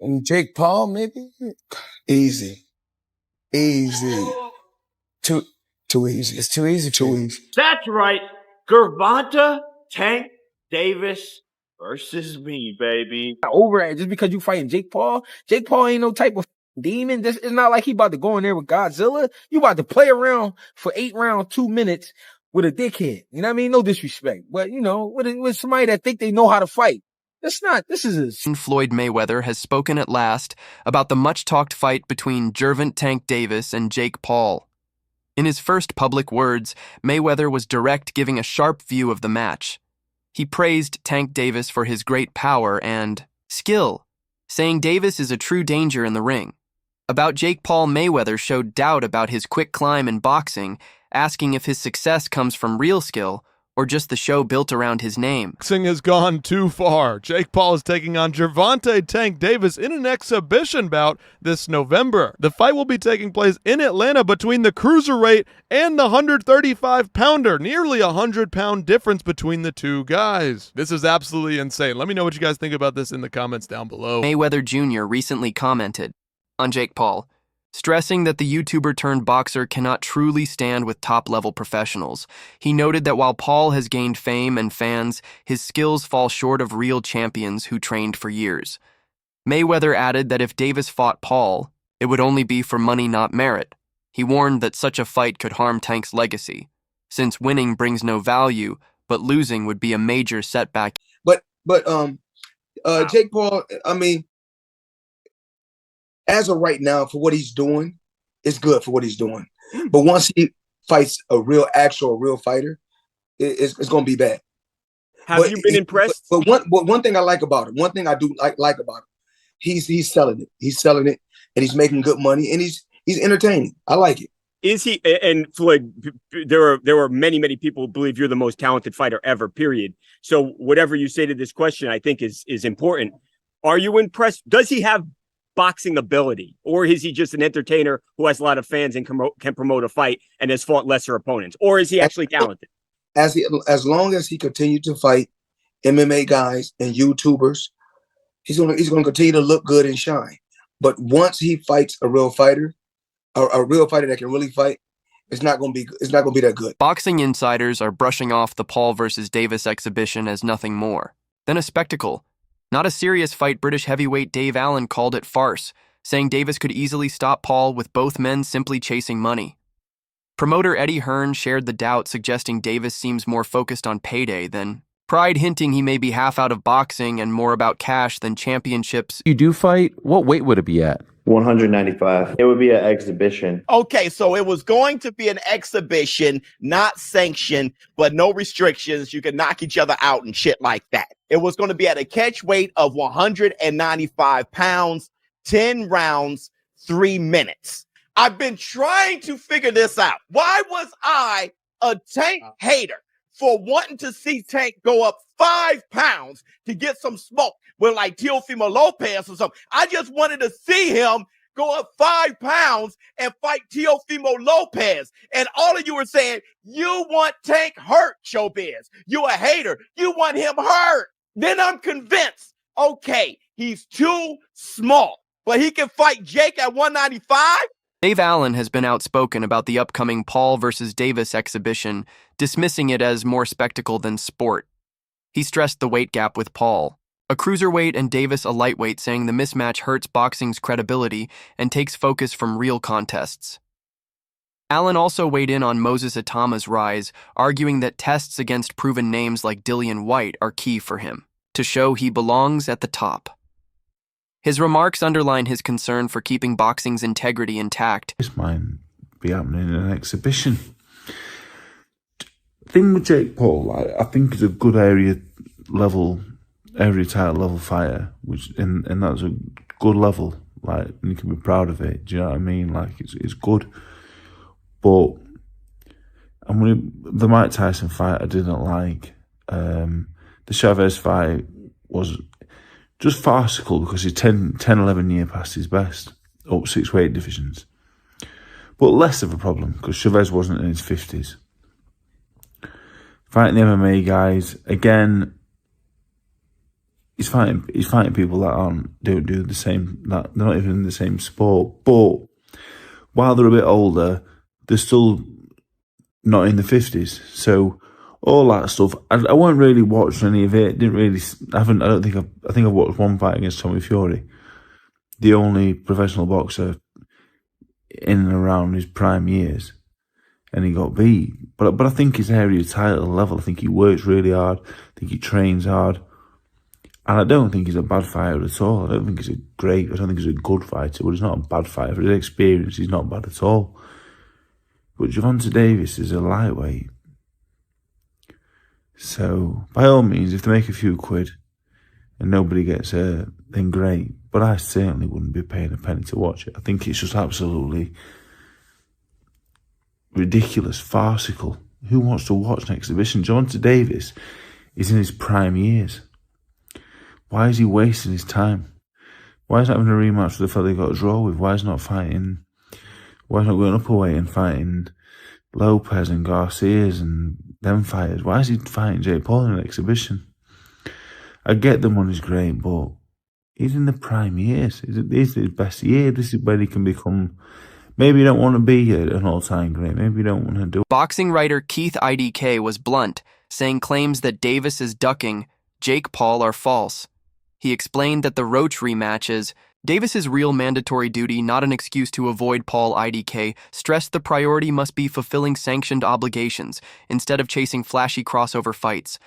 And Jake Paul, maybe? Easy. Easy. Too easy. It's too easy. Too easy. That's right. Gervonta Tank Davis versus me, baby. Over it just because you fighting Jake Paul. Jake Paul ain't no type of demon. This it's not like he about to go in there with Godzilla. You about to play around for 8 rounds, 2 minutes with a dickhead. You know what I mean? No disrespect, but you know, with somebody that think they know how to fight. This is Floyd Mayweather has spoken at last about the much-talked fight between Gervonta Tank Davis and Jake Paul. In his first public words, Mayweather was direct, giving a sharp view of the match. He praised Tank Davis for his great power and skill, saying Davis is a true danger in the ring. About Jake Paul, Mayweather showed doubt about his quick climb in boxing, asking if his success comes from real skill or just the show built around his name. Boxing has gone too far. Jake Paul is taking on Gervonta Tank Davis in an exhibition bout this November. The fight will be taking place in Atlanta between the cruiserweight and the 135-pounder, nearly a 100-pound difference between the two guys. This is absolutely insane. Let me know what you guys think about this in the comments down below. Mayweather Jr. recently commented on Jake Paul, stressing that the YouTuber-turned-boxer cannot truly stand with top-level professionals. He noted that while Paul has gained fame and fans, his skills fall short of real champions who trained for years. Mayweather added that if Davis fought Paul, it would only be for money, not merit. He warned that such a fight could harm Tank's legacy, since winning brings no value, but losing would be a major setback. But Jake Paul, I mean, as of right now, for what he's doing, it's good for what he's doing. But once he fights a real fighter, it's going to be bad. Have you been impressed? But one thing I like about him, one thing I do like about him, he's selling it. He's selling it, and he's making good money, and he's entertaining. I like it. Is he? And Floyd, there are many people who believe you're the most talented fighter ever. Period. So whatever you say to this question, I think is important. Are you impressed? Does he have boxing ability, or is he just an entertainer who has a lot of fans and can promote a fight and has fought lesser opponents, or is he actually talented? As long as he continues to fight MMA guys and YouTubers, he's going to continue to look good and shine. But once he fights a real fighter, a real fighter that can really fight, it's not going to be that good. Boxing insiders are brushing off the Paul versus Davis exhibition as nothing more than a spectacle. Not a serious fight. British heavyweight Dave Allen called it farce, saying Davis could easily stop Paul with both men simply chasing money. Promoter Eddie Hearn shared the doubt, suggesting Davis seems more focused on payday than pride, hinting he may be half out of boxing and more about cash than championships. You do fight? What weight would it be at? 195. It would be an exhibition. Okay, so it was going to be an exhibition, not sanctioned, but no restrictions. You could knock each other out and shit like that. It was going to be at a catch weight of 195 pounds, 10 rounds, 3 minutes. I've been trying to figure this out. Why was I a Tank hater for wanting to see Tank go up 5 pounds to get some smoke with like Teofimo Lopez or something? I just wanted to see him go up 5 pounds and fight Teofimo Lopez. And all of you were saying, you want Tank hurt, Showbiz. You a hater. You want him hurt. Then I'm convinced, okay, he's too small, but he can fight Jake at 195? Dave Allen has been outspoken about the upcoming Paul versus Davis exhibition, dismissing it as more spectacle than sport. He stressed the weight gap with Paul, a cruiserweight, and Davis a lightweight, saying the mismatch hurts boxing's credibility and takes focus from real contests. Allen also weighed in on Moses Itama's rise, arguing that tests against proven names like Dillian Whyte are key for him, to show he belongs at the top. His remarks underline his concern for keeping boxing's integrity intact. This might be happening in an exhibition. Thing with Jake Paul, I think he's a good area title level fighter, and that's a good level. Like, and you can be proud of it. Do you know what I mean? Like, it's good. But the Mike Tyson fight I didn't like. The Chavez fight was just farcical because he's 11 years past his best, up 6 weight divisions. But less of a problem because Chavez wasn't in his 50s. Fighting the MMA guys, again, he's fighting people that don't do the same, that they're not even in the same sport. But while they're a bit older, they're still not in the 50s. So all that stuff, I won't really watch any of it. I think I've watched one fight against Tommy Fury, the only professional boxer in and around his prime years, and he got beat. But I think his area title level, I think he works really hard. I think he trains hard. And I don't think he's a bad fighter at all. I don't think he's a good fighter, but he's not a bad fighter. For his experience, he's not bad at all. But Gervonta Davis is a lightweight. So, by all means, if they make a few quid and nobody gets hurt, then great. But I certainly wouldn't be paying a penny to watch it. I think it's just absolutely ridiculous, farcical. Who wants to watch an exhibition? Gervonta Davis is in his prime years. Why is he wasting his time? Why is he having a rematch with the fella he got a draw with? Why is he not fighting? Why is he not going up a weight and fighting Lopez and Garcias and them fighters? Why is he fighting Jake Paul in an exhibition? I get the money's great, but he's in the prime years. This is his best year. This is where he can become. Maybe you don't want to be an all-time great. Maybe you don't want to do it. Boxing writer Keith IDK was blunt, saying claims that Davis is ducking Jake Paul are false. He explained that the Roach rematch is Davis's real mandatory duty, not an excuse to avoid Paul. IDK stressed the priority must be fulfilling sanctioned obligations instead of chasing flashy crossover fights.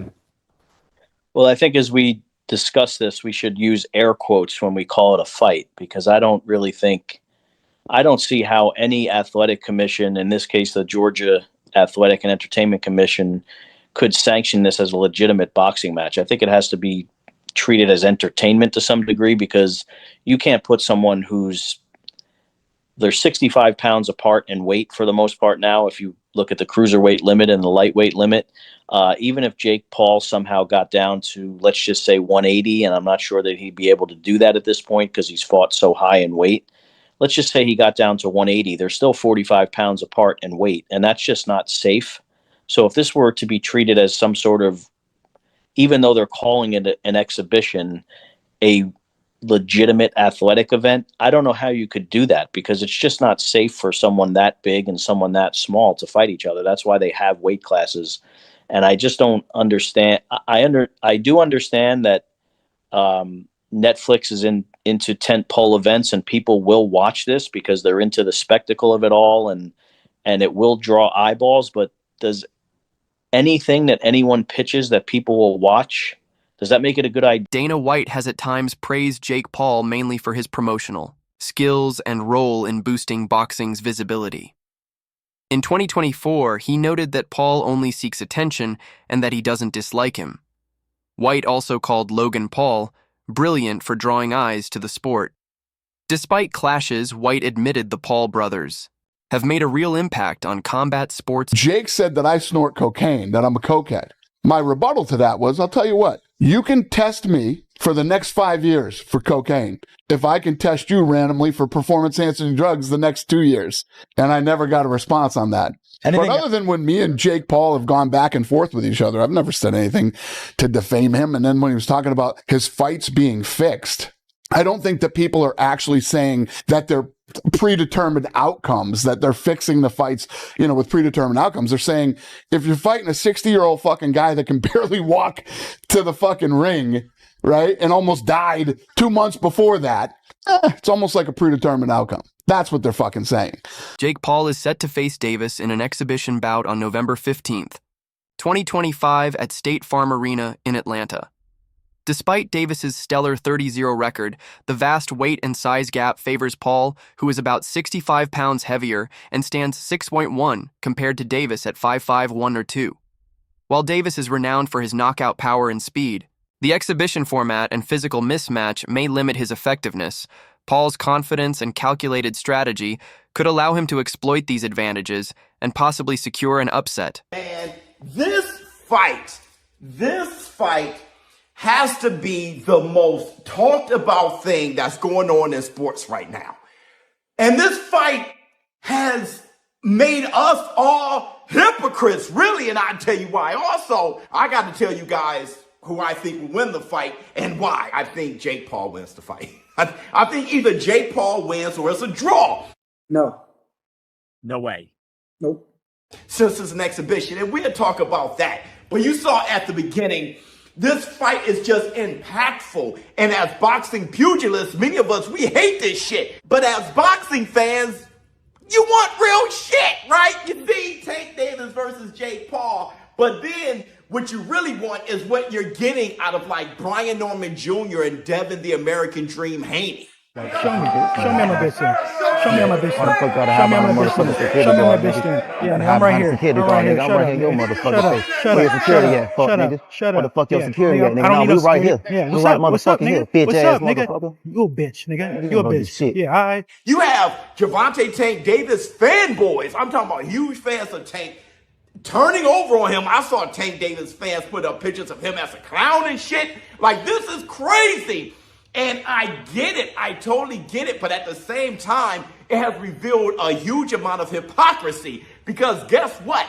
Well, I think as we discuss this, we should use air quotes when we call it a fight, because I don't see how any athletic commission, in this case the Georgia Athletic and Entertainment Commission, could sanction this as a legitimate boxing match. I think it has to be treated as entertainment to some degree, because you can't put someone they're 65 pounds apart in weight for the most part now. If you look at the cruiserweight limit and the lightweight limit, even if Jake Paul somehow got down to, let's just say 180, and I'm not sure that he'd be able to do that at this point because he's fought so high in weight. Let's just say he got down to 180. They're still 45 pounds apart in weight, and that's just not safe. So if this were to be treated as some sort of, even though they're calling it an exhibition, a legitimate athletic event, I don't know how you could do that, because it's just not safe for someone that big and someone that small to fight each other. That's why they have weight classes. And I just don't understand. I do understand that Netflix is into tentpole events, and people will watch this because they're into the spectacle of it all, and it will draw eyeballs. But does anything that anyone pitches that people will watch, does that make it a good idea? Dana White has at times praised Jake Paul mainly for his promotional skills and role in boosting boxing's visibility. In 2024, he noted that Paul only seeks attention and that he doesn't dislike him. White also called Logan Paul brilliant for drawing eyes to the sport. Despite clashes, White admitted the Paul brothers have made a real impact on combat sports. Jake said that I snort cocaine, that I'm a cokehead. My rebuttal to that was, I'll tell you what, you can test me for the next 5 years for cocaine if I can test you randomly for performance-enhancing drugs the next 2 years. And I never got a response on that. But other than when me and Jake Paul have gone back and forth with each other, I've never said anything to defame him. And then when he was talking about his fights being fixed, I don't think that people are actually saying that they're predetermined outcomes, that they're fixing the fights, with predetermined outcomes. They're saying if you're fighting a 60-year-old fucking guy that can barely walk to the fucking ring, right, and almost died 2 months before that, it's almost like a predetermined outcome. That's what they're fucking saying. Jake Paul is set to face Davis in an exhibition bout on November 15th, 2025 at State Farm Arena in Atlanta. Despite Davis's stellar 30-0 record, the vast weight and size gap favors Paul, who is about 65 pounds heavier and stands 6'1" compared to Davis at 5'5", 1 or 2. While Davis is renowned for his knockout power and speed, the exhibition format and physical mismatch may limit his effectiveness. Paul's confidence and calculated strategy could allow him to exploit these advantages and possibly secure an upset. And this fight has to be the most talked about thing that's going on in sports right now. And this fight has made us all hypocrites, really, and I tell you why. Also, I got to tell you guys who I think will win the fight and why. I think Jake Paul wins the fight. I think either Jake Paul wins or it's a draw. No. No way. Nope. Since it's an exhibition, and we'll talk about that. But you saw at the beginning, this fight is just impactful. And as boxing pugilists, many of us, we hate this shit. But as boxing fans, you want real shit, right? You see Tank Davis versus Jake Paul. But then what you really want is what you're getting out of like Brian Norman Jr. and Devin the American Dream Haney. Show me on my bitch then. Show me on my bitch then. Show me on my bitch then. Show me on my bitch then. Yeah, I'm right here. I'm right here. Shut up, nigga. Shut up. Shut up. Shut up. Shut up. What the fuck your security at, nigga? I don't need right here. Yeah, what's up? What's up, nigga? What's up, nigga? You a bitch, nigga. You a bitch. Yeah, all right. You have Gervonta Tank Davis fanboys. I'm talking about huge fans of Tank turning over on him. I saw Tank Davis fans put up pictures of him as a clown and shit. Like, this is crazy. And I get it. I totally get it. But at the same time, it has revealed a huge amount of hypocrisy. Because guess what?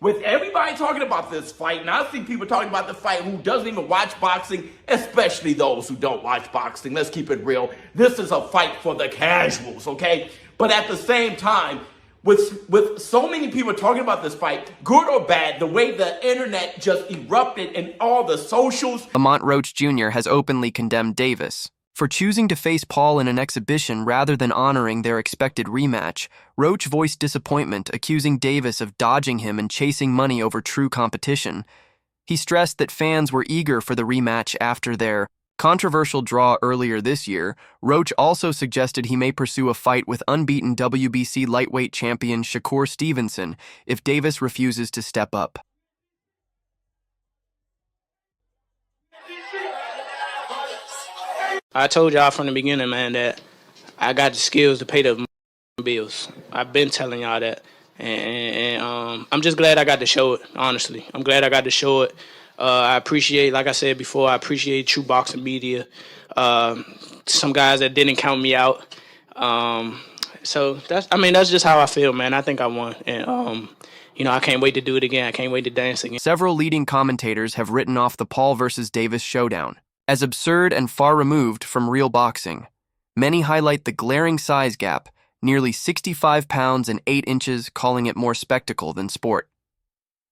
With everybody talking about this fight, and I see people talking about the fight who doesn't even watch boxing, especially those who don't watch boxing. Let's keep it real. This is a fight for the casuals, okay? But at the same time, with so many people talking about this fight, good or bad, the way the internet just erupted and all the socials. Lamont Roach Jr. has openly condemned Davis. For choosing to face Paul in an exhibition rather than honoring their expected rematch, Roach voiced disappointment, accusing Davis of dodging him and chasing money over true competition. He stressed that fans were eager for the rematch after their controversial draw earlier this year. Roach also suggested he may pursue a fight with unbeaten WBC lightweight champion Shakur Stevenson if Davis refuses to step up. I told y'all from the beginning, man, that I got the skills to pay the bills. I've been telling y'all that. And I'm just glad I got to show it, honestly. I'm glad I got to show it. I appreciate, like I said before, I appreciate True Boxing Media. Some guys that didn't count me out. So that's just how I feel, man. I think I won. And, I can't wait to do it again. I can't wait to dance again. Several leading commentators have written off the Paul versus Davis showdown as absurd and far removed from real boxing. Many highlight the glaring size gap, nearly 65 pounds and 8 inches, calling it more spectacle than sport.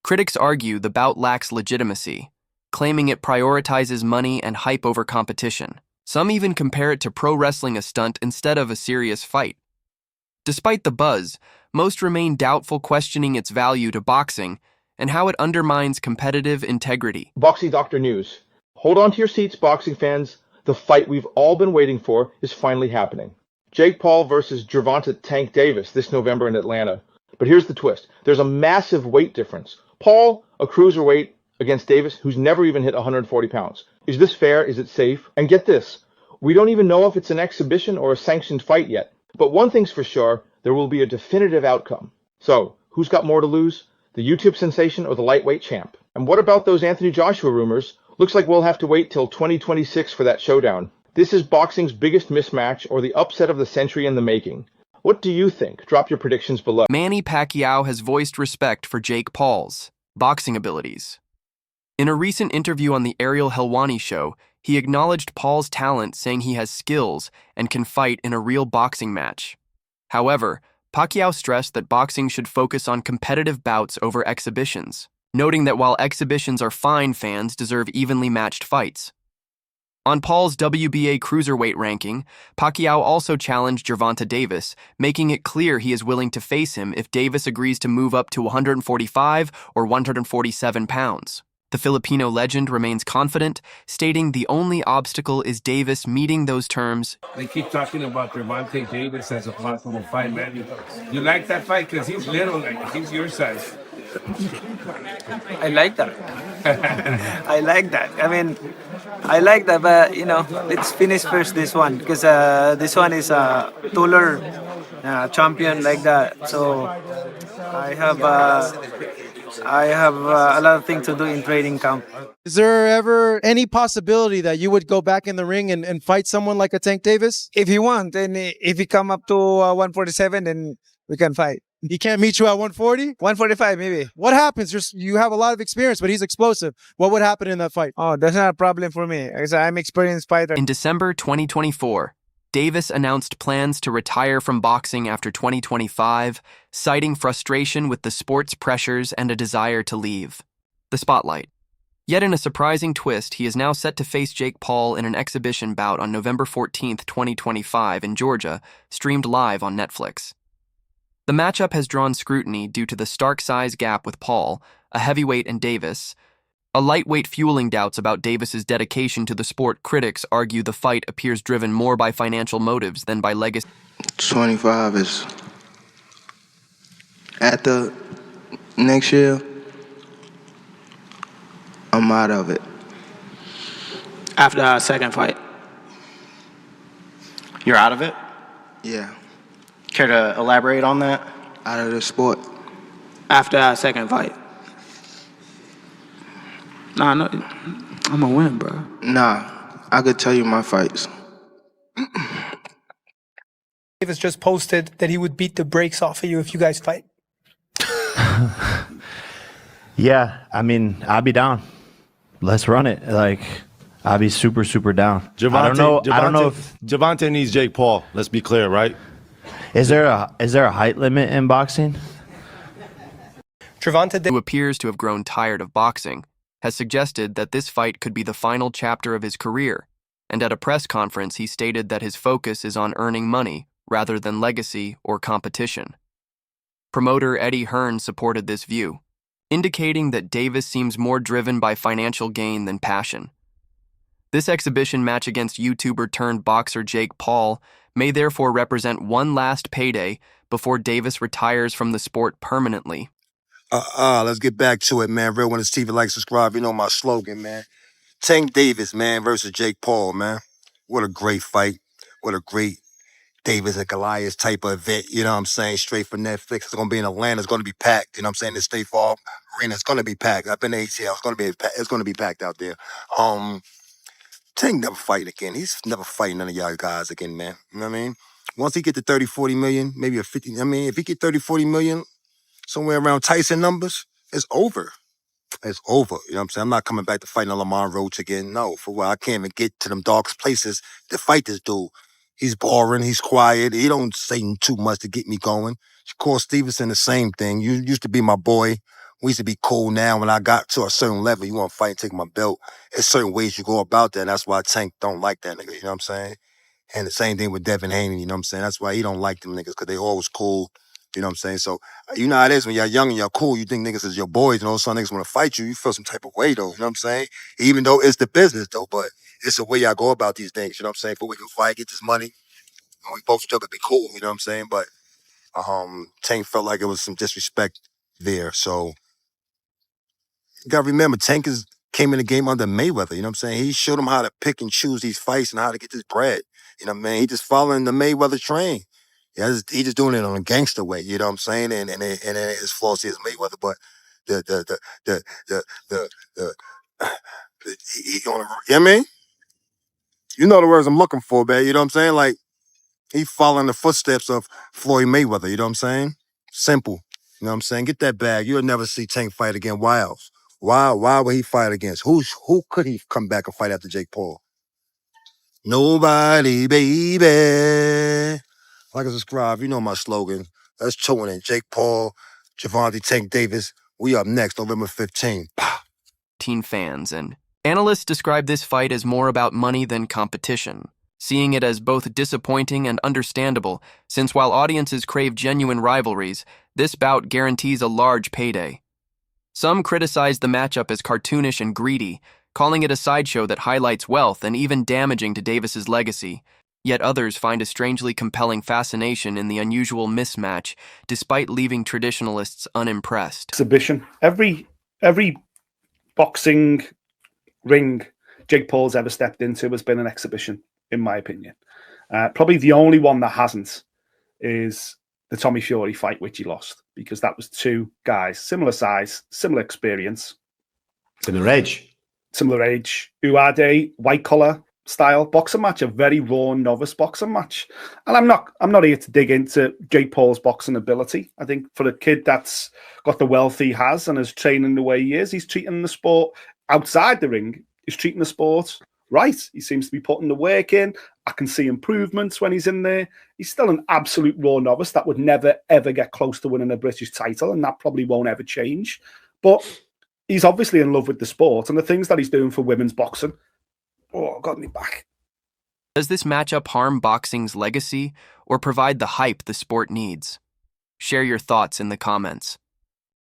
Critics argue the bout lacks legitimacy, claiming it prioritizes money and hype over competition. Some even compare it to pro wrestling, a stunt instead of a serious fight. Despite the buzz, most remain doubtful, questioning its value to boxing and how it undermines competitive integrity. Boxing Doctor News. Hold on to your seats, boxing fans. The fight we've all been waiting for is finally happening. Jake Paul versus Gervonta Tank Davis this November in Atlanta. But here's the twist. There's a massive weight difference. Paul, a cruiserweight, against Davis, who's never even hit 140 pounds. Is this fair? Is it safe? And get this. We don't even know if it's an exhibition or a sanctioned fight yet. But one thing's for sure, there will be a definitive outcome. So, who's got more to lose? The YouTube sensation or the lightweight champ? And what about those Anthony Joshua rumors? Looks like we'll have to wait till 2026 for that showdown. This is boxing's biggest mismatch or the upset of the century in the making. What do you think? Drop your predictions below. Manny Pacquiao has voiced respect for Jake Paul's boxing abilities. In a recent interview on the Ariel Helwani show, he acknowledged Paul's talent, saying he has skills and can fight in a real boxing match. However, Pacquiao stressed that boxing should focus on competitive bouts over exhibitions, noting that while exhibitions are fine, fans deserve evenly matched fights. On Paul's WBA cruiserweight ranking, Pacquiao also challenged Gervonta Davis, making it clear he is willing to face him if Davis agrees to move up to 145 or 147 pounds. The Filipino legend remains confident, stating the only obstacle is Davis meeting those terms. They keep talking about Gervonta Davis as a possible fight, man. You like that fight because he's little, like he's your size. I like that. I like that. I mean, I like that, but let's finish first this one because this one is a taller champion like that. So I have a lot of things to do in training camp. Is there ever any possibility that you would go back in the ring and fight someone like a Tank Davis? If he wants, and if he come up to 147, then we can fight. He can't meet you at 140? 145 maybe. What happens? You have a lot of experience, but he's explosive. What would happen in that fight? Oh, that's not a problem for me. I'm experienced fighter. In December 2024, Davis announced plans to retire from boxing after 2025, citing frustration with the sport's pressures and a desire to leave the spotlight. Yet in a surprising twist, he is now set to face Jake Paul in an exhibition bout on November 14th, 2025 in Georgia, streamed live on Netflix. The matchup has drawn scrutiny due to the stark size gap with Paul, a heavyweight, and Davis, a lightweight, fueling doubts about Davis's dedication to the sport. Critics argue the fight appears driven more by financial motives than by legacy. 25 is at the next year. I'm out of it. After our second fight. You're out of it? Yeah. Care to elaborate on that? Out of the sport. After our second fight. Nah, no, I'm gonna win, bro. Nah, I could tell you my fights. Davis just posted that he would beat the brakes off of you if you guys fight. Yeah, I mean, I'll be down. Let's run it. Like, I'll be super, super down. I don't know if Gervonta needs Jake Paul. Let's be clear, right? Is there a height limit in boxing? Gervonta, who appears to have grown tired of boxing, has suggested that this fight could be the final chapter of his career, and at a press conference he stated that his focus is on earning money rather than legacy or competition. Promoter Eddie Hearn supported this view, indicating that Davis seems more driven by financial gain than passion. This exhibition match against YouTuber-turned-boxer Jake Paul may therefore represent one last payday before Davis retires from the sport permanently. Let's get back to it, man. Real One is TV, like, subscribe. You know my slogan, man. Tank Davis, man, versus Jake Paul, man. What a great fight. What a great Davis and Goliath type of event, you know what I'm saying? Straight for Netflix. It's going to be in Atlanta. It's going to be packed, you know what I'm saying? The State Farm Arena, it's going to be packed. I've been to ATL. It's going to be packed out there. Tank never fight again. He's never fighting none of y'all guys again, man. You know what I mean? Once he get to 30, 40 million, maybe a 50, I mean, if he get 30, 40 million, somewhere around Tyson numbers, it's over. It's over. You know what I'm saying? I'm not coming back to fighting Lamar Roach again. No, for what? I can't even get to them dark places to fight this dude. He's boring. He's quiet. He don't say too much to get me going. Shakur Stevenson, the same thing. You used to be my boy. We used to be cool. Now, when I got to a certain level, you want to fight and take my belt. There's certain ways you go about that. And that's why Tank don't like that nigga. You know what I'm saying? And the same thing with Devin Haney. You know what I'm saying? That's why he don't like them niggas, because they always cool. You know what I'm saying? So, you know how it is when you're young and you're cool, you think niggas is your boys, and all of a sudden niggas want to fight you, you feel some type of way, though. You know what I'm saying? Even though it's the business, though, but it's the way y'all go about these things. You know what I'm saying? Before we can fight, get this money, and we both still could be cool. You know what I'm saying? But Tank felt like it was some disrespect there. So, you got to remember, Tank came in the game under Mayweather. You know what I'm saying? He showed him how to pick and choose these fights and how to get this bread. You know what I mean? He just following the Mayweather train. Yeah, he just doing it on a gangster way, you know what I'm saying? And it ain't as flossy as Mayweather, but you know what I mean? You know the words I'm looking for, man. You know what I'm saying? Like, he following the footsteps of Floyd Mayweather, you know what I'm saying? Simple. You know what I'm saying? Get that bag. You'll never see Tank fight again. Why else? Why would he fight against? Who could he come back and fight after Jake Paul? Nobody, baby. Like and subscribe. You know my slogan. Let's tune in. Jake Paul, Gervonta, Tank Davis. We up next, November 15th. Teen fans and analysts describe this fight as more about money than competition, seeing it as both disappointing and understandable, since while audiences crave genuine rivalries, this bout guarantees a large payday. Some criticize the matchup as cartoonish and greedy, calling it a sideshow that highlights wealth and even damaging to Davis's legacy. Yet others find a strangely compelling fascination in the unusual mismatch, despite leaving traditionalists unimpressed. Exhibition. Every boxing ring Jake Paul's ever stepped into has been an exhibition, in my opinion. Probably the only one that hasn't is the Tommy Fury fight, which he lost, because that was two guys, similar size, similar experience. Similar age, who had a white-collar style boxing match, a very raw novice boxing match. And I'm not here to dig into Jake Paul's boxing ability. I think for a kid that's got the wealth he has and is training the way he is, he's treating the sport outside the ring. He's treating the sport right. He seems to be putting the work in. I can see improvements when he's in there. He's still an absolute raw novice that would never, ever get close to winning a British title, and that probably won't ever change. But he's obviously in love with the sport, and the things that he's doing for women's boxing, got me back. Does this matchup harm boxing's legacy or provide the hype the sport needs? Share your thoughts in the comments.